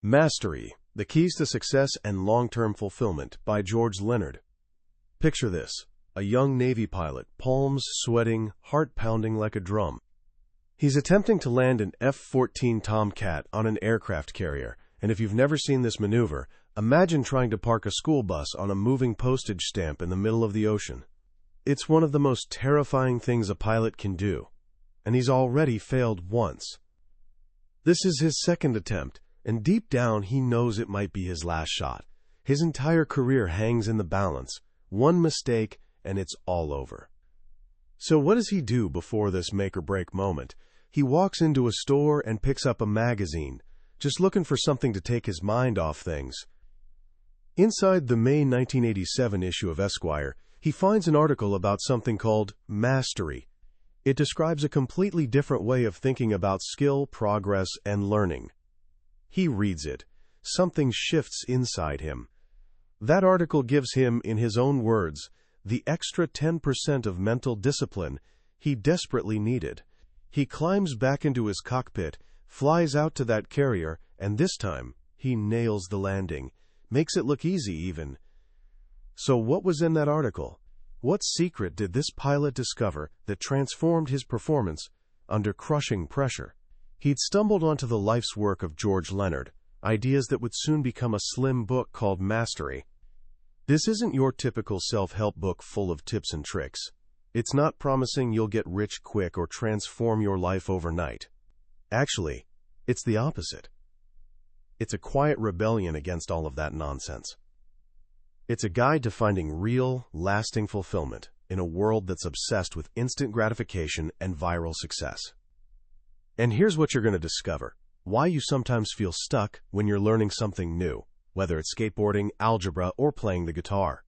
Mastery, The Keys to Success and Long-Term Fulfillment by George Leonard. Picture this: a young Navy pilot, palms sweating, heart pounding like a drum. He's attempting to land an F-14 Tomcat on an aircraft carrier, and if you've never seen this maneuver, imagine trying to park a school bus on a moving postage stamp in the middle of the ocean. It's one of the most terrifying things a pilot can do, and he's already failed once. This is his second attempt, and deep down he knows it might be his last shot. His entire career hangs in the balance. One mistake, and it's all over. So what does he do before this make-or-break moment? He walks into a store and picks up a magazine, just looking for something to take his mind off things. Inside the May 1987 issue of Esquire, he finds an article about something called mastery. It describes a completely different way of thinking about skill, progress, and learning. He reads it. Something shifts inside him. That article gives him, in his own words, the extra 10% of mental discipline he desperately needed. He climbs back into his cockpit, flies out to that carrier, and this time, he nails the landing. Makes it look easy, even. So what was in that article? What secret did this pilot discover that transformed his performance under crushing pressure? He'd stumbled onto the life's work of George Leonard, ideas that would soon become a slim book called Mastery. This isn't your typical self-help book full of tips and tricks. It's not promising you'll get rich quick or transform your life overnight. Actually, it's the opposite. It's a quiet rebellion against all of that nonsense. It's a guide to finding real, lasting fulfillment in a world that's obsessed with instant gratification and viral success. And here's what you're going to discover: why you sometimes feel stuck when you're learning something new, whether it's skateboarding, algebra, or playing the guitar.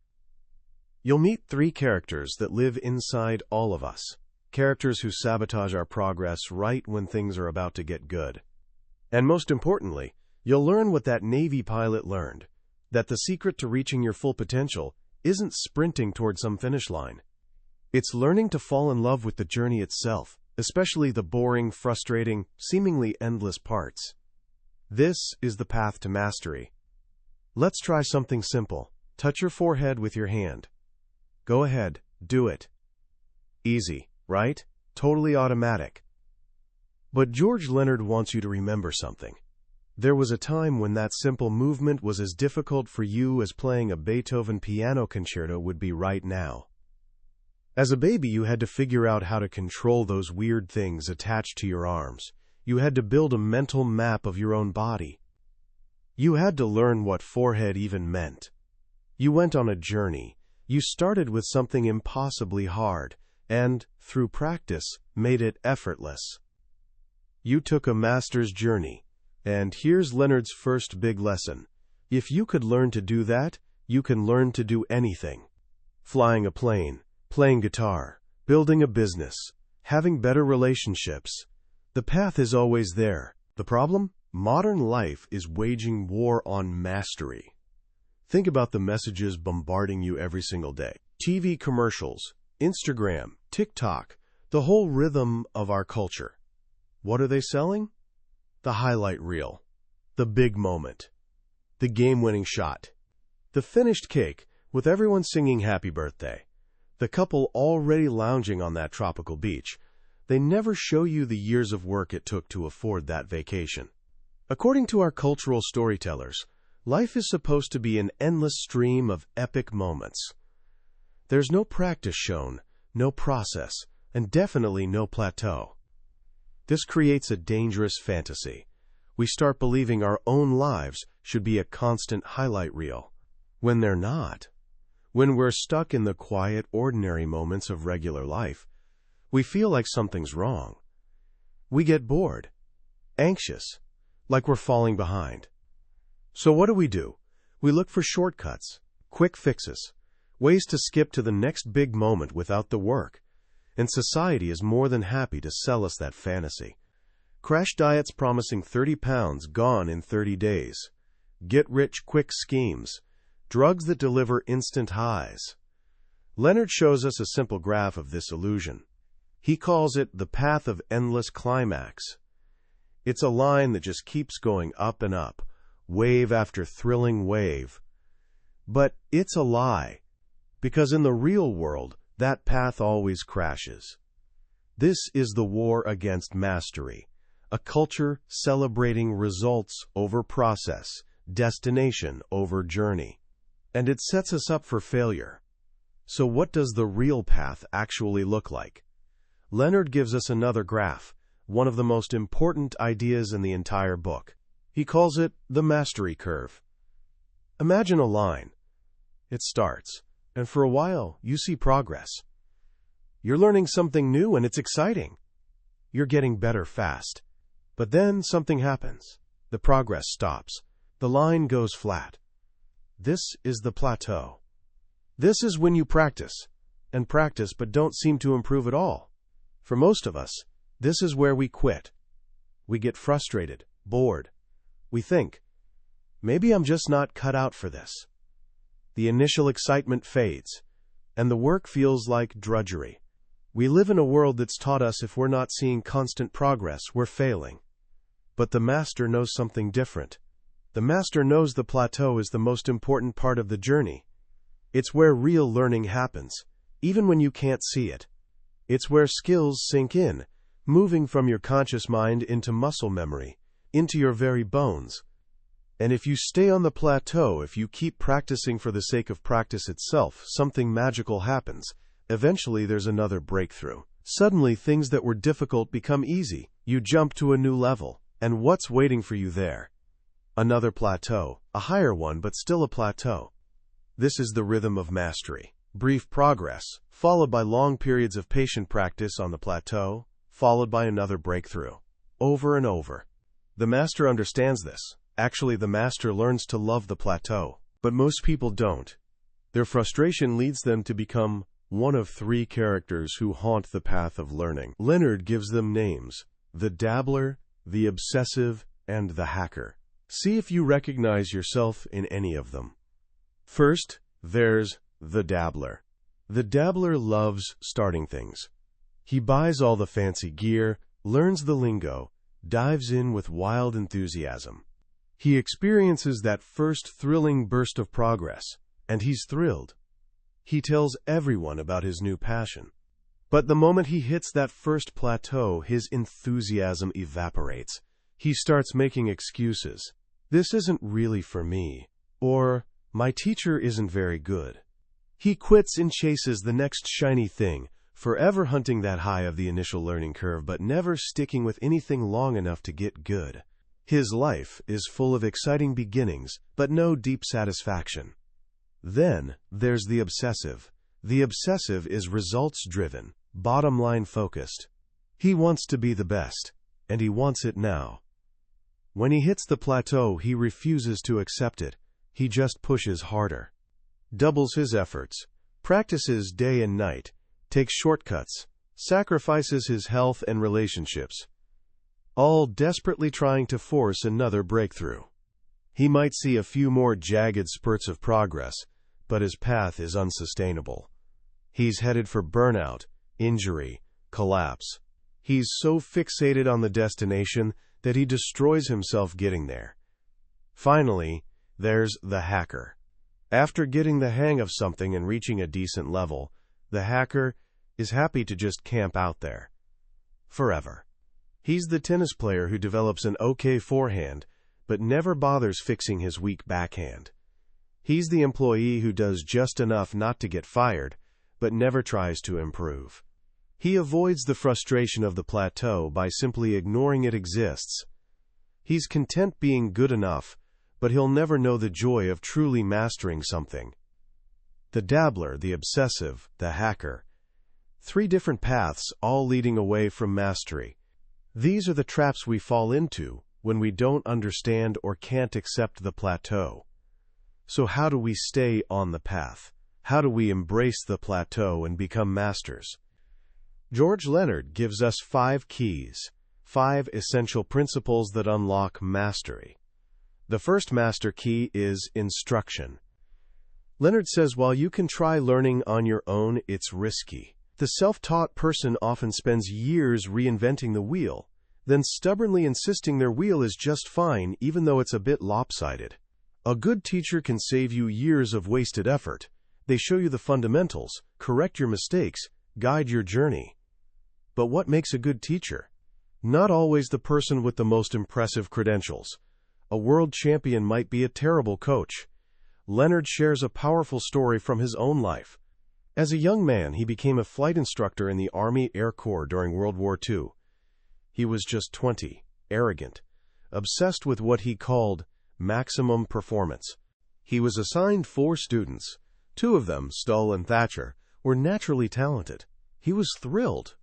You'll meet 3 characters that live inside all of us, characters who sabotage our progress right when things are about to get good. And most importantly, you'll learn what that Navy pilot learned, that the secret to reaching your full potential isn't sprinting toward some finish line. It's learning to fall in love with the journey itself, especially the boring, frustrating, seemingly endless parts. This is the path to mastery. Let's try something simple. Touch your forehead with your hand. Go ahead, do it. Easy, right? Totally automatic. But George Leonard wants you to remember something. There was a time when that simple movement was as difficult for you as playing a Beethoven piano concerto would be right now. As a baby, you had to figure out how to control those weird things attached to your arms. You had to build a mental map of your own body. You had to learn what forehead even meant. You went on a journey. You started with something impossibly hard, and, through practice, made it effortless. You took a master's journey, and here's Leonard's first big lesson. If you could learn to do that, you can learn to do anything. Flying a plane, playing guitar, building a business, having better relationships. The path is always there. The problem? Modern life is waging war on mastery. Think about the messages bombarding you every single day. TV commercials, Instagram, TikTok, the whole rhythm of our culture. What are they selling? The highlight reel, the big moment, the game-winning shot, the finished cake with everyone singing happy birthday, the couple already lounging on that tropical beach. They never show you the years of work it took to afford that vacation. According to our cultural storytellers, life is supposed to be an endless stream of epic moments. There's no practice shown, no process, and definitely no plateau. This creates a dangerous fantasy. We start believing our own lives should be a constant highlight reel, when they're not. When we're stuck in the quiet, ordinary moments of regular life, we feel like something's wrong. We get bored, anxious, like we're falling behind. So what do? We look for shortcuts, quick fixes, ways to skip to the next big moment without the work. And society is more than happy to sell us that fantasy. Crash diets promising 30 pounds gone in 30 days. Get-rich-quick schemes. Drugs that deliver instant highs. Leonard shows us a simple graph of this illusion. He calls it the path of endless climax. It's a line that just keeps going up and up, wave after thrilling wave. But it's a lie, because in the real world, that path always crashes. This is the war against mastery, a culture celebrating results over process, destination over journey. And it sets us up for failure. So what does the real path actually look like? Leonard gives us another graph, one of the most important ideas in the entire book. He calls it the mastery curve. Imagine a line. It starts, and for a while, you see progress. You're learning something new and it's exciting. You're getting better fast. But then something happens. The progress stops. The line goes flat. This is the plateau. This is when you practice, and practice but don't seem to improve at all. For most of us, this is where we quit. We get frustrated, bored. We think, maybe I'm just not cut out for this. The initial excitement fades, and the work feels like drudgery. We live in a world that's taught us if we're not seeing constant progress, we're failing. But the master knows something different. The master knows the plateau is the most important part of the journey. It's where real learning happens, even when you can't see it. It's where skills sink in, moving from your conscious mind into muscle memory, into your very bones. And if you stay on the plateau, if you keep practicing for the sake of practice itself, something magical happens. Eventually there's another breakthrough. Suddenly things that were difficult become easy. You jump to a new level. And what's waiting for you there? Another plateau, a higher one, but still a plateau. This is the rhythm of mastery. Brief progress, followed by long periods of patient practice on the plateau, followed by another breakthrough. Over and over. The master understands this. Actually, the master learns to love the plateau. But most people don't. Their frustration leads them to become one of three characters who haunt the path of learning. Leonard gives them names: the dabbler, the obsessive, and the hacker. See if you recognize yourself in any of them. First, there's the dabbler. The dabbler loves starting things. He buys all the fancy gear, learns the lingo, dives in with wild enthusiasm. He experiences that first thrilling burst of progress, and he's thrilled. He tells everyone about his new passion. But the moment he hits that first plateau, his enthusiasm evaporates. He starts making excuses. This isn't really for me. Or, my teacher isn't very good. He quits and chases the next shiny thing, forever hunting that high of the initial learning curve, but never sticking with anything long enough to get good. His life is full of exciting beginnings, but no deep satisfaction. Then, there's the obsessive. The obsessive is results-driven, bottom-line focused. He wants to be the best, and he wants it now. When he hits the plateau, he refuses to accept it. He just pushes harder. Doubles his efforts, practices day and night, takes shortcuts, sacrifices his health and relationships, all desperately trying to force another breakthrough. He might see a few more jagged spurts of progress, but his path is unsustainable. He's headed for burnout, injury, collapse. He's so fixated on the destination that he destroys himself getting there. Finally, there's the hacker. After getting the hang of something and reaching a decent level, the hacker is happy to just camp out there. Forever. He's the tennis player who develops an okay forehand, but never bothers fixing his weak backhand. He's the employee who does just enough not to get fired, but never tries to improve. He avoids the frustration of the plateau by simply ignoring it exists. He's content being good enough, but he'll never know the joy of truly mastering something. The dabbler, the obsessive, the hacker. Three different paths, all leading away from mastery. These are the traps we fall into when we don't understand or can't accept the plateau. So how do we stay on the path? How do we embrace the plateau and become masters? George Leonard gives us 5 keys, 5 essential principles that unlock mastery. The first master key is instruction. Leonard says while you can try learning on your own, it's risky. The self-taught person often spends years reinventing the wheel, then stubbornly insisting their wheel is just fine even though it's a bit lopsided. A good teacher can save you years of wasted effort. They show you the fundamentals, correct your mistakes, guide your journey. But what makes a good teacher? Not always the person with the most impressive credentials. A world champion might be a terrible coach. Leonard shares a powerful story from his own life. As a young man, he became a flight instructor in the Army Air Corps during World War II. He was just 20, arrogant, obsessed with what he called maximum performance. He was assigned 4 students. 2 of them, Stull and Thatcher, were naturally talented. He was thrilled.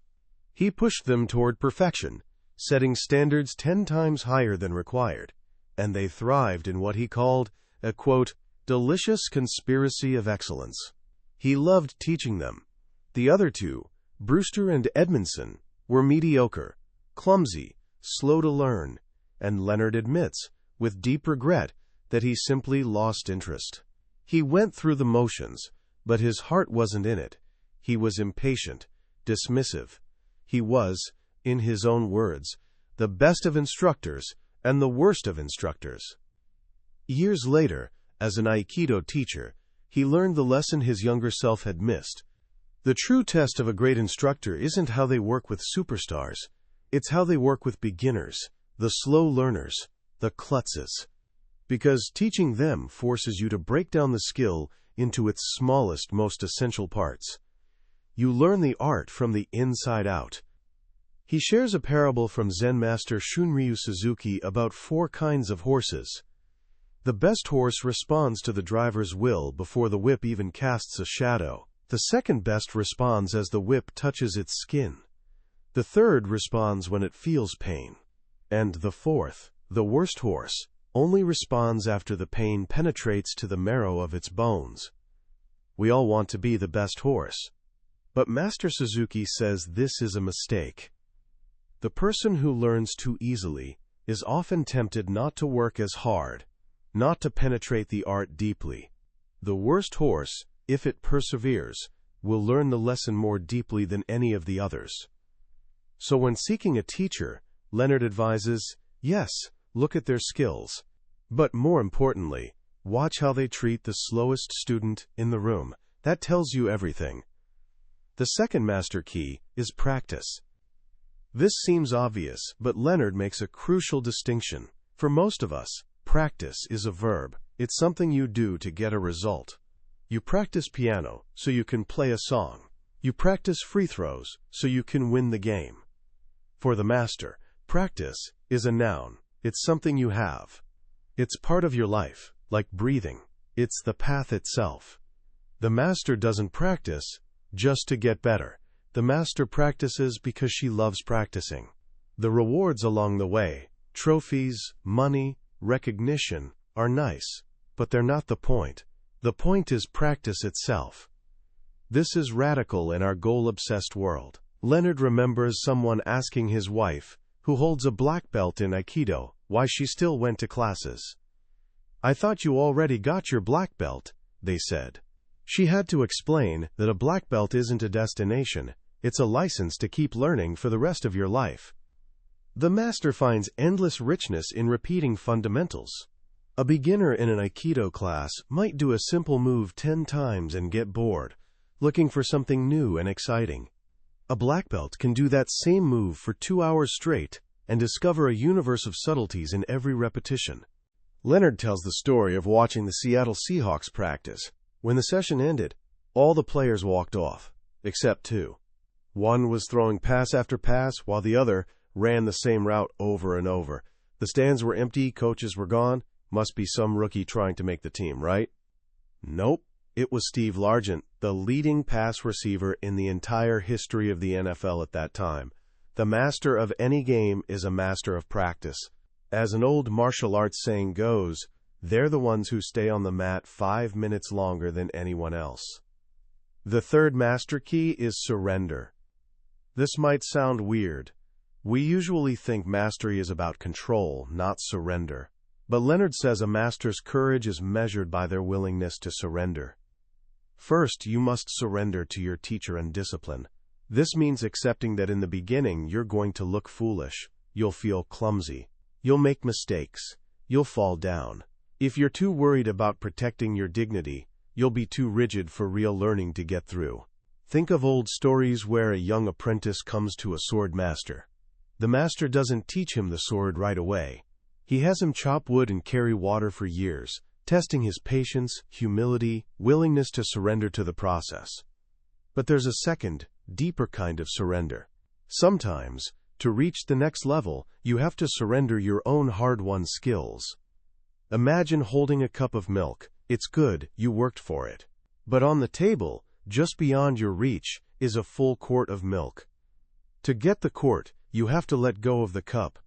He pushed them toward perfection, setting standards 10 times higher than required, and they thrived in what he called a, quote, delicious conspiracy of excellence. He loved teaching them. The other 2, Brewster and Edmondson, were mediocre, clumsy, slow to learn, and Leonard admits, with deep regret, that he simply lost interest. He went through the motions, but his heart wasn't in it. He was impatient, dismissive. He was, in his own words, the best of instructors and the worst of instructors. Years later, as an Aikido teacher, he learned the lesson his younger self had missed. The true test of a great instructor isn't how they work with superstars. It's how they work with beginners, the slow learners, the klutzes. Because teaching them forces you to break down the skill into its smallest, most essential parts. You learn the art from the inside out. He shares a parable from Zen master Shunryu Suzuki about 4 kinds of horses. The best horse responds to the driver's will before the whip even casts a shadow. The second best responds as the whip touches its skin. The third responds when it feels pain. And the fourth, the worst horse, only responds after the pain penetrates to the marrow of its bones. We all want to be the best horse. But Master Suzuki says this is a mistake. The person who learns too easily is often tempted not to work as hard, not to penetrate the art deeply. The worst horse, if it perseveres, will learn the lesson more deeply than any of the others. So when seeking a teacher, Leonard advises, yes, look at their skills. But more importantly, watch how they treat the slowest student in the room. That tells you everything. The second master key is practice. This seems obvious, but Leonard makes a crucial distinction. For most of us, practice is a verb. It's something you do to get a result. You practice piano so you can play a song. You practice free throws so you can win the game. For the master, practice is a noun. It's something you have. It's part of your life, like breathing. It's the path itself. The master doesn't practice just to get better. The master practices because she loves practicing. The rewards along the way, trophies, money, recognition, are nice, but they're not the point. The point is practice itself. This is radical in our goal-obsessed world. Leonard remembers someone asking his wife, who holds a black belt in Aikido, why she still went to classes. "I thought you already got your black belt," they said. She had to explain that a black belt isn't a destination, it's a license to keep learning for the rest of your life. The master finds endless richness in repeating fundamentals. A beginner in an Aikido class might do a simple move 10 times and get bored, looking for something new and exciting. A black belt can do that same move for 2 hours straight and discover a universe of subtleties in every repetition. Leonard tells the story of watching the Seattle Seahawks practice. When the session ended, all the players walked off, except 2. One was throwing pass after pass, while the other ran the same route over and over. The stands were empty, coaches were gone. Must be some rookie trying to make the team, right? Nope. It was Steve Largent, the leading pass receiver in the entire history of the NFL at that time. The master of any game is a master of practice. As an old martial arts saying goes, they're the ones who stay on the mat 5 minutes longer than anyone else. The third master key is surrender. This might sound weird. We usually think mastery is about control, not surrender. But Leonard says a master's courage is measured by their willingness to surrender. First, you must surrender to your teacher and discipline. This means accepting that in the beginning you're going to look foolish. you'll feel clumsy. You'll make mistakes. You'll fall down. If you're too worried about protecting your dignity, you'll be too rigid for real learning to get through. Think of old stories where a young apprentice comes to a sword master. The master doesn't teach him the sword right away. He has him chop wood and carry water for years, testing his patience, humility, willingness to surrender to the process. But there's a second, deeper kind of surrender. Sometimes, to reach the next level, you have to surrender your own hard-won skills. Imagine holding a cup of milk. It's good, you worked for it. But on the table, just beyond your reach, is a full quart of milk. To get the quart, you have to let go of the cup.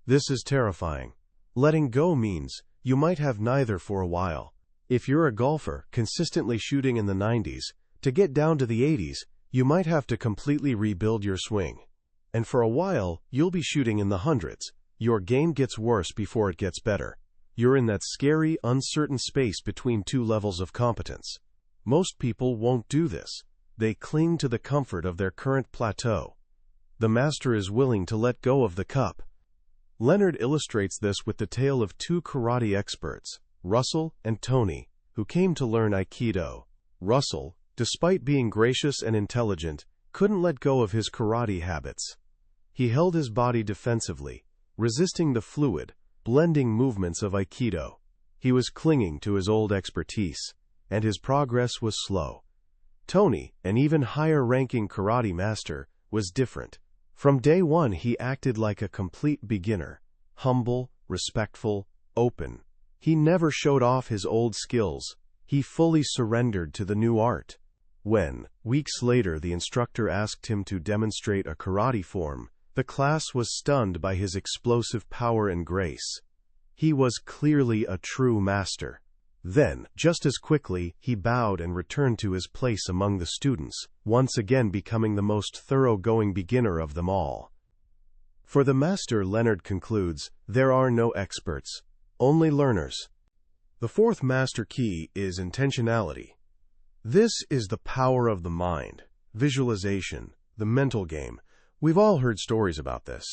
This is terrifying. Letting go means you might have neither for a while. If you're a golfer consistently shooting in the 90s, to get down to the 80s, you might have to completely rebuild your swing. And for a while, you'll be shooting in the hundreds. Your game gets worse before it gets better. You're in that scary, uncertain space between two levels of competence. Most people won't do this. They cling to the comfort of their current plateau. The master is willing to let go of the cup. Leonard illustrates this with the tale of two karate experts, Russell and Tony, who came to learn Aikido. Russell, despite being gracious and intelligent, couldn't let go of his karate habits. He held his body defensively, resisting the fluid, blending movements of Aikido. He was clinging to his old expertise, and his progress was slow. Tony, an even higher-ranking karate master, was different. From day one, he acted like a complete beginner, humble, respectful, open. He never showed off his old skills. He fully surrendered to the new art. When, weeks later, the instructor asked him to demonstrate a karate form, the class was stunned by his explosive power and grace. He was clearly a true master. Then, just as quickly, he bowed and returned to his place among the students, once again becoming the most thoroughgoing beginner of them all. For the master, Leonard concludes, there are no experts, only learners. The fourth master key is intentionality. This is the power of the mind, visualization, the mental game. We've all heard stories about this.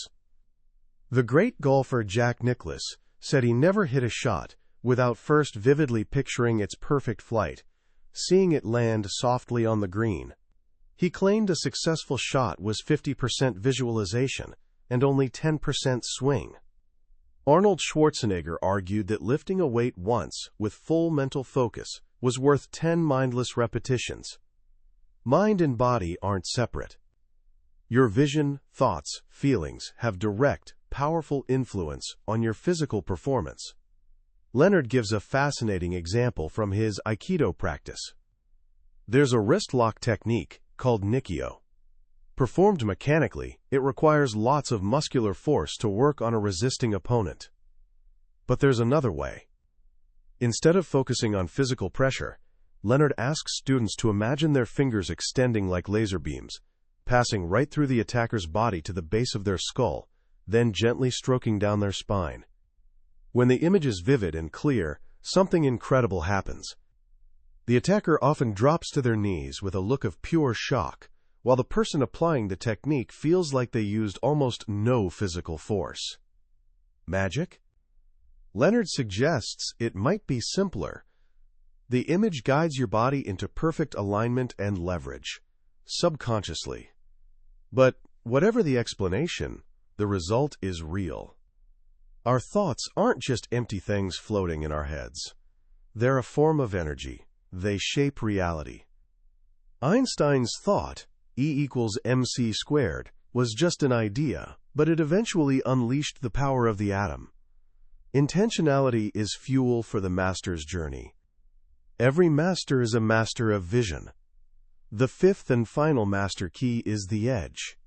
The great golfer Jack Nicklaus said he never hit a shot without first vividly picturing its perfect flight, seeing it land softly on the green. He claimed a successful shot was 50% visualization and only 10% swing. Arnold Schwarzenegger argued that lifting a weight once with full mental focus was worth 10 mindless repetitions. Mind and body aren't separate. Your vision, thoughts, feelings have direct, powerful influence on your physical performance. Leonard gives a fascinating example from his Aikido practice. There's a wrist lock technique called Nikio. Performed mechanically, it requires lots of muscular force to work on a resisting opponent. But there's another way. Instead of focusing on physical pressure, Leonard asks students to imagine their fingers extending like laser beams, passing right through the attacker's body to the base of their skull, then gently stroking down their spine. When the image is vivid and clear, something incredible happens. The attacker often drops to their knees with a look of pure shock, while the person applying the technique feels like they used almost no physical force. Magic? Leonard suggests it might be simpler. The image guides your body into perfect alignment and leverage, subconsciously. But whatever the explanation, the result is real. Our thoughts aren't just empty things floating in our heads. They're a form of energy. They shape reality. Einstein's thought, E equals mc squared, was just an idea, but it eventually unleashed the power of the atom. Intentionality is fuel for the master's journey. Every master is a master of vision. The fifth and final master key is the edge.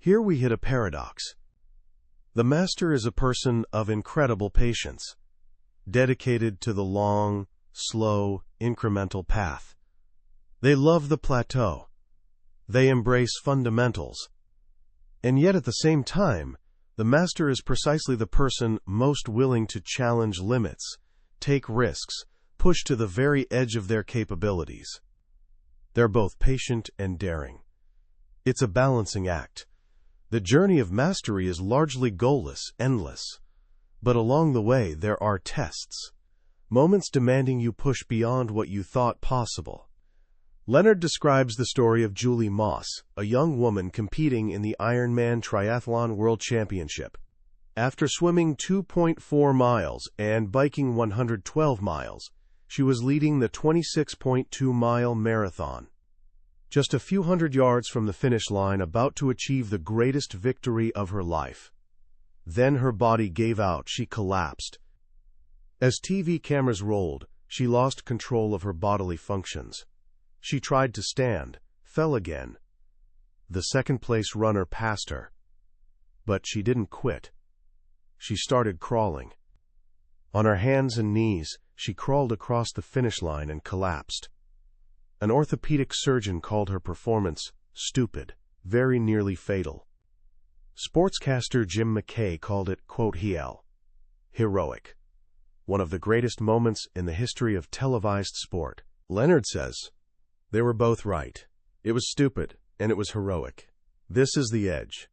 Here we hit a paradox. The master is a person of incredible patience, dedicated to the long, slow, incremental path. They love the plateau. They embrace fundamentals. And yet at the same time, the master is precisely the person most willing to challenge limits, take risks, push to the very edge of their capabilities. They're both patient and daring. It's a balancing act. The journey of mastery is largely goalless, endless. But along the way, there are tests. Moments demanding you push beyond what you thought possible. Leonard describes the story of Julie Moss, a young woman competing in the Ironman Triathlon World Championship. After swimming 2.4 miles and biking 112 miles, she was leading the 26.2-mile marathon. Just a few hundred yards from the finish line, about to achieve the greatest victory of her life. Then her body gave out. She collapsed. As TV cameras rolled, she lost control of her bodily functions. She tried to stand, fell again. The second-place runner passed her. But she didn't quit. She started crawling. On her hands and knees, she crawled across the finish line and collapsed. An orthopedic surgeon called her performance stupid, very nearly fatal. Sportscaster Jim McKay called it, quote, heroic. One of the greatest moments in the history of televised sport. Leonard says, they were both right. It was stupid, and it was heroic. This is the edge.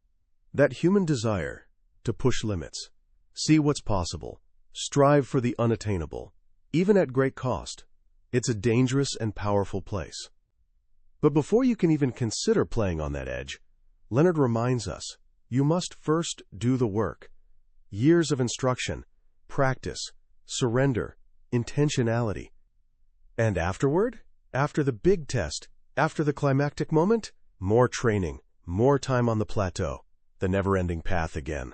That human desire to push limits, see what's possible, strive for the unattainable, even at great cost. It's a dangerous and powerful place. But before you can even consider playing on that edge, Leonard reminds us, you must first do the work. Years of instruction, practice, surrender, intentionality. And afterward? After the big test, after the climactic moment, more training, more time on the plateau, the never-ending path again.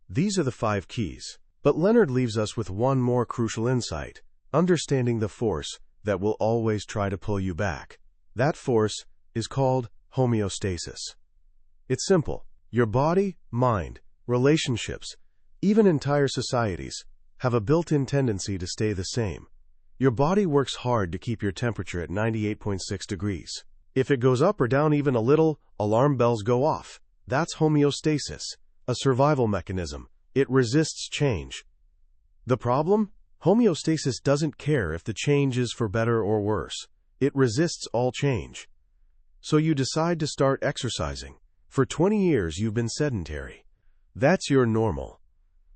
These are the 5 keys. But Leonard leaves us with one more crucial insight, understanding the force that will always try to pull you back. That force is called homeostasis. It's simple. Your body, mind, relationships, even entire societies, have a built-in tendency to stay the same. Your body works hard to keep your temperature at 98.6 degrees. If it goes up or down even a little, alarm bells go off. That's homeostasis, a survival mechanism. It resists change. The problem? Homeostasis doesn't care if the change is for better or worse. It resists all change. So you decide to start exercising. For 20 years you've been sedentary. That's your normal.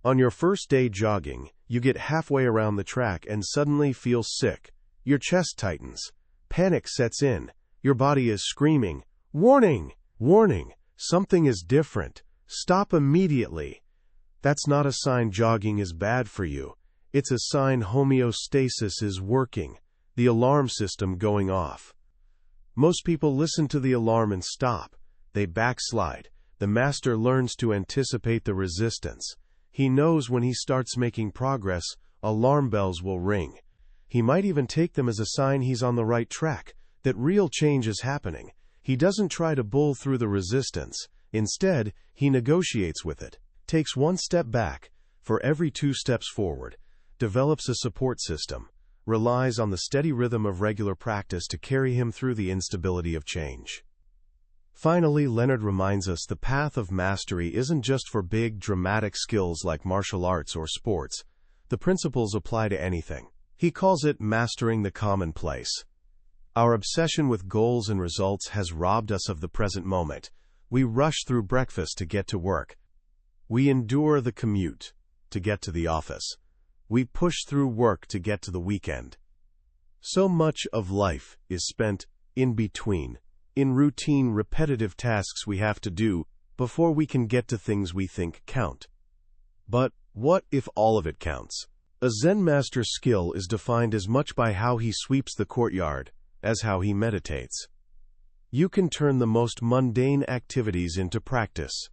On your first day jogging, you get halfway around the track and suddenly feel sick. Your chest tightens. Panic sets in. Your body is screaming, "Warning! Warning! Something is different. Stop immediately." That's not a sign jogging is bad for you. It's a sign homeostasis is working, the alarm system going off. Most people listen to the alarm and stop. They backslide. The master learns to anticipate the resistance. He knows when he starts making progress, alarm bells will ring. He might even take them as a sign he's on the right track, that real change is happening. He doesn't try to bull through the resistance. Instead, he negotiates with it, takes one step back for every 2 steps forward, develops a support system, relies on the steady rhythm of regular practice to carry him through the instability of change. Finally, Leonard reminds us the path of mastery isn't just for big, dramatic skills like martial arts or sports. The principles apply to anything. He calls it mastering the commonplace. Our obsession with goals and results has robbed us of the present moment. We rush through breakfast to get to work. We endure the commute to get to the office. We push through work to get to the weekend. So much of life is spent in between, in routine, repetitive tasks we have to do before we can get to things we think count. But what if all of it counts? A Zen master's skill is defined as much by how he sweeps the courtyard as how he meditates. You can turn the most mundane activities into practice.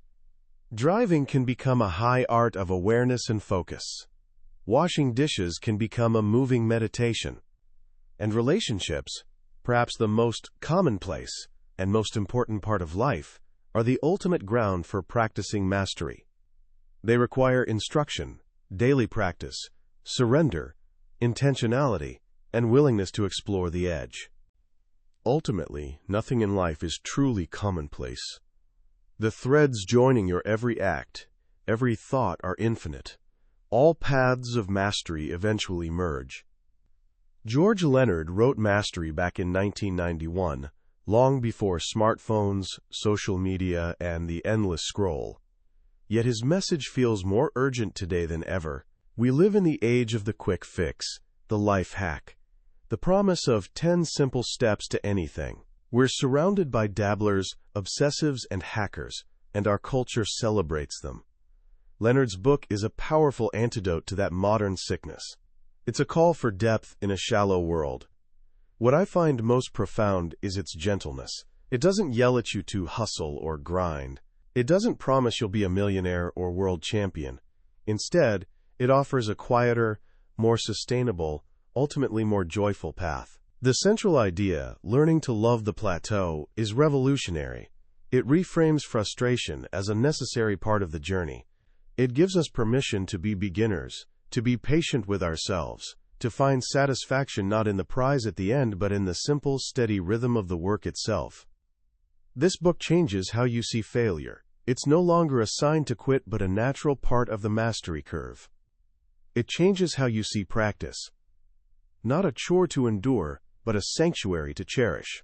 Driving can become a high art of awareness and focus. Washing dishes can become a moving meditation. And relationships, perhaps the most commonplace and most important part of life, are the ultimate ground for practicing mastery. They require instruction, daily practice, surrender, intentionality, and willingness to explore the edge. Ultimately, nothing in life is truly commonplace. The threads joining your every act, every thought are infinite. All paths of mastery eventually merge. George Leonard wrote Mastery back in 1991, long before smartphones, social media, and the endless scroll. Yet his message feels more urgent today than ever. We live in the age of the quick fix, the life hack, the promise of 10 simple steps to anything. We're surrounded by dabblers, obsessives, and hackers, and our culture celebrates them. Leonard's book is a powerful antidote to that modern sickness. It's a call for depth in a shallow world. What I find most profound is its gentleness. It doesn't yell at you to hustle or grind. It doesn't promise you'll be a millionaire or world champion. Instead, it offers a quieter, more sustainable, ultimately more joyful path. The central idea, learning to love the plateau, is revolutionary. It reframes frustration as a necessary part of the journey. It gives us permission to be beginners, to be patient with ourselves, to find satisfaction not in the prize at the end but in the simple, steady rhythm of the work itself. This book changes how you see failure. It's no longer a sign to quit but a natural part of the mastery curve. It changes how you see practice. Not a chore to endure, but a sanctuary to cherish.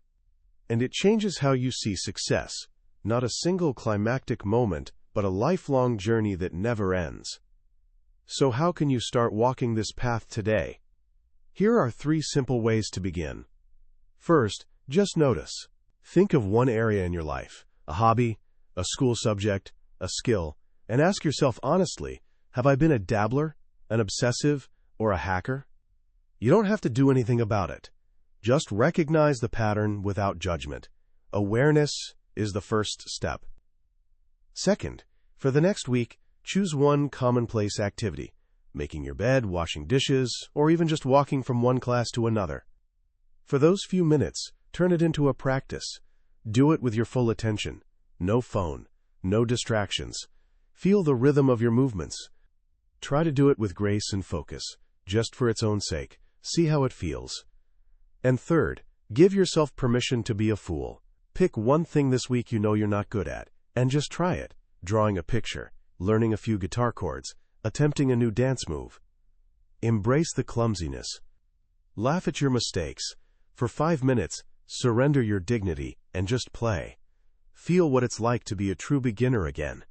And it changes how you see success. Not a single climactic moment, but a lifelong journey that never ends. So how can you start walking this path today? Here are 3 simple ways to begin. First, just notice. Think of one area in your life, a hobby, a school subject, a skill, and ask yourself honestly, have I been a dabbler, an obsessive, or a hacker? You don't have to do anything about it. Just recognize the pattern without judgment. Awareness is the first step. Second, for the next week, choose one commonplace activity, making your bed, washing dishes, or even just walking from one class to another. For those few minutes, turn it into a practice. Do it with your full attention. No phone, no distractions. Feel the rhythm of your movements. Try to do it with grace and focus, just for its own sake. See how it feels. And third, give yourself permission to be a fool. Pick one thing this week you know you're not good at, and just try it. Drawing a picture, learning a few guitar chords, attempting a new dance move. Embrace the clumsiness. Laugh at your mistakes. For 5 minutes, surrender your dignity and just play. Feel what it's like to be a true beginner again.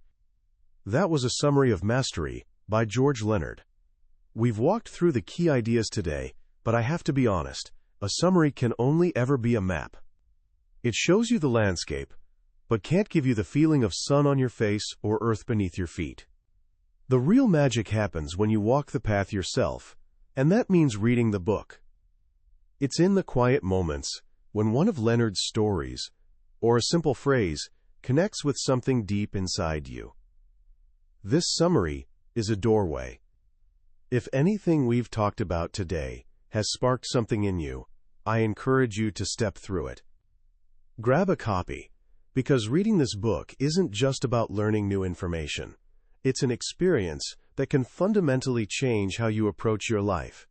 That was a summary of Mastery by George Leonard. We've walked through the key ideas today, but I have to be honest, a summary can only ever be a map. It shows you the landscape, but can't give you the feeling of sun on your face or earth beneath your feet. The real magic happens when you walk the path yourself, and that means reading the book. It's in the quiet moments, when one of Leonard's stories, or a simple phrase, connects with something deep inside you. This summary is a doorway. If anything we've talked about today has sparked something in you, I encourage you to step through it. Grab a copy, because reading this book isn't just about learning new information. It's an experience that can fundamentally change how you approach your life.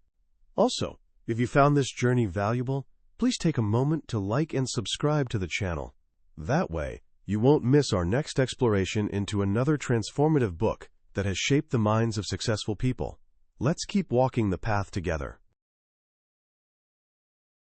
Also, if you found this journey valuable, please take a moment to like and subscribe to the channel. That way, you won't miss our next exploration into another transformative book that has shaped the minds of successful people. Let's keep walking the path together.